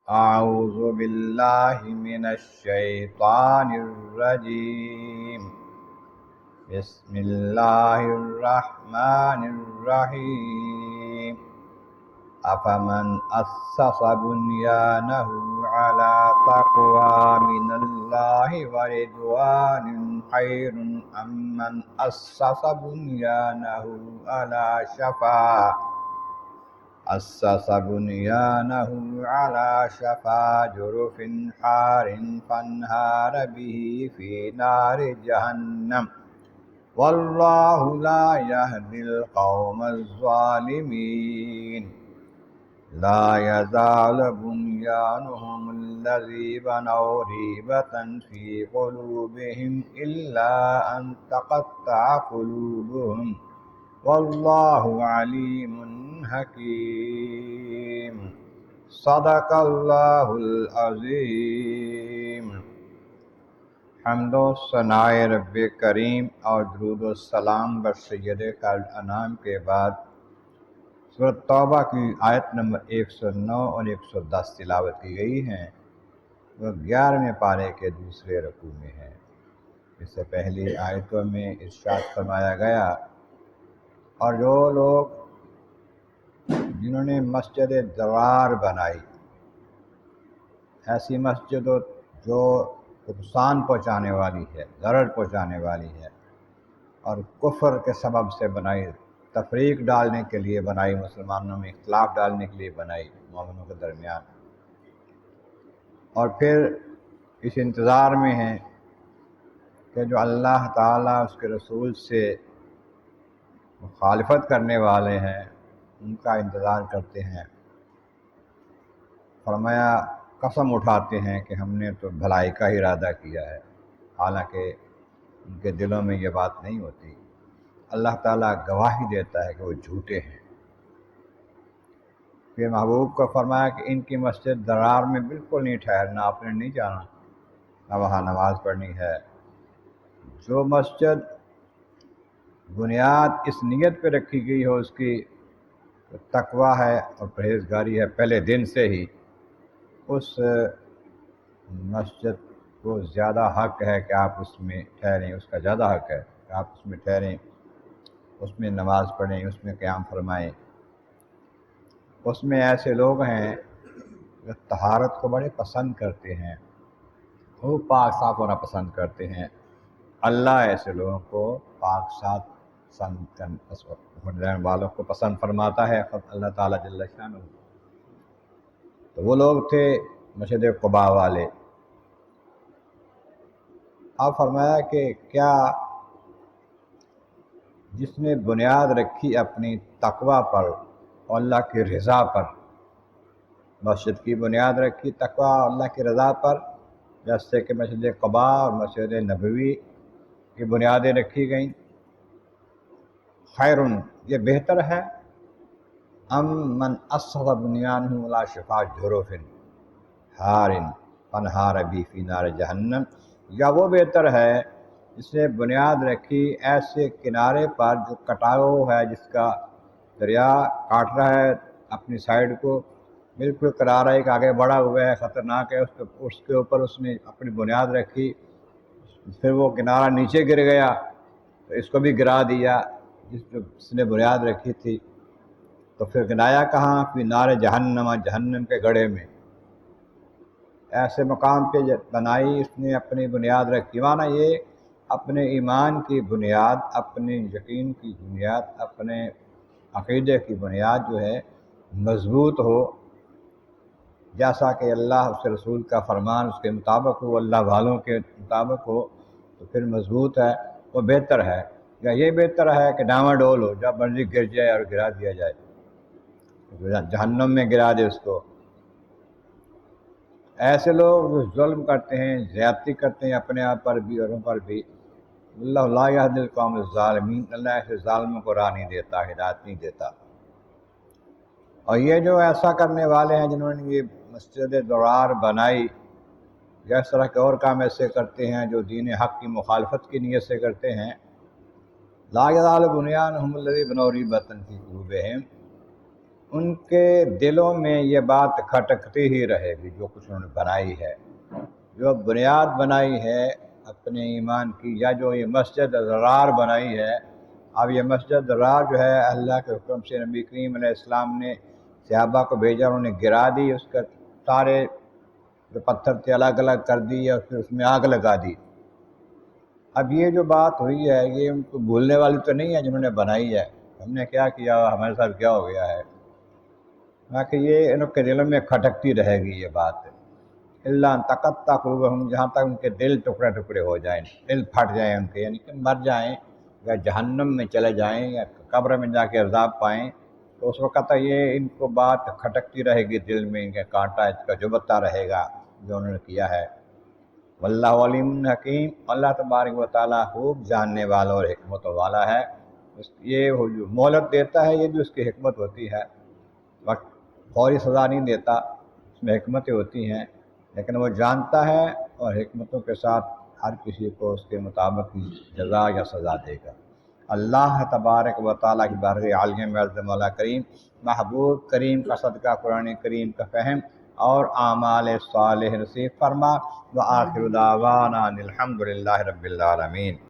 اعوذ باللہ من الشیطان الرجیم بسم اللہ الرحمن الرحیم افمن اسس بنیانہ علی تقوی من اللہ ورضوان خیر ام من اسس بنیانہ علی شفا جرف حار فانہار به فی نار جہنم واللہ لا یہدی القوم الظالمین لا یزال بنیانہم الذی بنوا ریبۃ فی قلوبہم الا ان تقطع قلوبہم واللہ علیم حکیم صدق اللہ العظیم۔ حمد و ثناء رب کریم اور درود و سلام بر سید کائنات کے بعد سورۃ توبہ کی آیت نمبر 109 اور 110 تلاوت کی گئی ہیں۔ وہ 11ویں پارے کے دوسرے رکوع میں ہے۔ اس سے پہلی آیتوں میں ارشاد فرمایا گیا، اور جو لوگ جنہوں نے مسجد ضرار بنائی، ایسی مسجد جو نقصان پہنچانے والی ہے، ضرر پہنچانے والی ہے، اور کفر کے سبب سے بنائی، تفریق ڈالنے کے لیے بنائی، مسلمانوں میں اختلاف ڈالنے کے لیے بنائی مومنوں کے درمیان، اور پھر اس انتظار میں ہیں کہ جو اللہ تعالیٰ اس کے رسول سے مخالفت کرنے والے ہیں ان کا انتظار کرتے ہیں۔ فرمایا قسم اٹھاتے ہیں کہ ہم نے تو بھلائی کا ہی ارادہ کیا ہے، حالانکہ ان کے دلوں میں یہ بات نہیں ہوتی۔ اللہ تعالیٰ گواہی دیتا ہے کہ وہ جھوٹے ہیں۔ پھر محبوب کو فرمایا کہ ان کی مسجد ضرار میں بالکل نہیں ٹھہرنا، آپ نے نہیں جانا، نہ وہاں نماز پڑھنی ہے۔ جو مسجد بنیاد اس نیت پہ رکھی گئی ہو، اس کی تقوی ہے اور پرہیزگاری ہے پہلے دن سے ہی، اس مسجد کو زیادہ حق ہے کہ آپ اس میں ٹھہریں، اس کا زیادہ حق ہے کہ آپ اس میں ٹھہریں، اس میں نماز پڑھیں، اس میں قیام فرمائیں۔ اس میں ایسے لوگ ہیں جو طہارت کو بڑے پسند کرتے ہیں، وہ پاک صاف ہونا پسند کرتے ہیں۔ اللہ ایسے لوگوں کو پاک صاف ہونے والوں کو پسند فرماتا ہے، اللہ تعالیٰ جل شانہ۔ تو وہ لوگ تھے مسجد قباء والے۔ آپ فرمایا کہ کیا جس نے بنیاد رکھی اپنی تقوی پر اور اللہ کی رضا پر، مسجد کی بنیاد رکھی تقوی اور اللہ کی رضا پر، جیسے کہ مسجد قباء اور مسجد نبوی کی بنیادیں رکھی گئیں، خیرٌ یہ بہتر ہے، ام من اسس بنیانہ علی شفا جرف حار فانہار به فی نار جہنم، یا وہ بہتر ہے جس نے بنیاد رکھی ایسے کنارے پر جو کٹاؤ ہے، جس کا دریا کاٹ رہا ہے اپنی سائڈ کو، بالکل کنارہ ایک آگے بڑھا ہوا ہے، خطرناک ہے، اس کے اوپر اس نے اپنی بنیاد رکھی، پھر وہ کنارہ نیچے گر گیا تو اس کو بھی گرا دیا جس نے بنیاد رکھی تھی، تو پھر گرایا کہاں؟ فی نار جہنم، جہنم کے گڑھے میں۔ ایسے مقام پہ بنائی اس نے، اپنی بنیاد رکھی، معنی یہ اپنے ایمان کی بنیاد، اپنے یقین کی بنیاد، اپنے عقیدے کی بنیاد جو ہے مضبوط ہو، جیسا کہ اللہ اس کے رسول کا فرمان اس کے مطابق ہو، اللہ والوں کے مطابق ہو، تو پھر مضبوط ہے، وہ بہتر ہے۔ یا یہ بہتر ہے کہ ڈاواں ڈول ہو، جب مرضی گر جائے اور گرا دیا جائے، جہنم میں گرا دے اس کو۔ ایسے لوگ جو ظلم کرتے ہیں، زیادتی کرتے ہیں اپنے آپ پر بھی اور ان پر بھی، اللہ لا یہدی القوم الظالمین، اللہ ایسے ظالموں کو راہ نہیں دیتا، ہدایت نہیں دیتا۔ اور یہ جو ایسا کرنے والے ہیں جنہوں نے یہ مسجد ضرار بنائی، یا اس طرح کے اور کام ایسے کرتے ہیں جو دین حق کی مخالفت کی نیت سے کرتے ہیں، لا یزال بنیانہم الذی بنوا ریبۃ فی قلوبہم، ان کے دلوں میں یہ بات کھٹکتی ہی رہے گی جو کچھ انہوں نے بنائی ہے، جو بنیاد بنائی ہے اپنے ایمان کی، یا جو یہ مسجد ضرار بنائی ہے۔ اب یہ مسجد ضرار جو ہے اللہ کے حکم سے نبی کریم علیہ السلام نے صحابہ کو بھیجا، انہوں نے گرا دی، اس کا سارے جو پتھر تھے الگ الگ کر دیے اور پھر اس میں آگ لگا دی۔ اب یہ جو بات ہوئی ہے یہ ان کو بھولنے والی تو نہیں ہے جنہوں نے بنائی ہے، ہم نے کیا کیا، ہمارے ساتھ کیا ہو گیا ہے، باقی یہ ان کے دلوں میں کھٹکتی رہے گی یہ بات۔ اللہ تقطع قلوبہم، جہاں تک ان کے دل ٹکڑے ٹکڑے ہو جائیں، دل پھٹ جائیں ان کے، یعنی کہ مر جائیں یا جہنم میں چلے جائیں یا قبر میں جا کے عذاب پائیں، تو اس وقت یہ ان کو بات کھٹکتی رہے گی دل میں، ان کے کانٹا اس کا چبھتا رہے گا جو انہوں نے کیا ہے۔ واللہ علیم حکیم، اللہ تبارک و تعالیٰ خوب جاننے والا اور حکمت والا ہے۔ یہ جو مہلت دیتا ہے یہ بھی اس کی حکمت ہوتی ہے، وقت فوری سزا نہیں دیتا، اس میں حکمتیں ہوتی ہیں، لیکن وہ جانتا ہے اور حکمتوں کے ساتھ ہر کسی کو اس کے مطابق کی جزا یا سزا دے گا۔ اللہ تبارک و تعالیٰ کی بارگاہ عالیہ میں عرض مولا کریم، محبوب کریم کا صدقہ قرآن کریم کا فہم اور اعمال صالح نصیب فرما۔ وآخر دعوانا ان الحمد للہ رب العالمین۔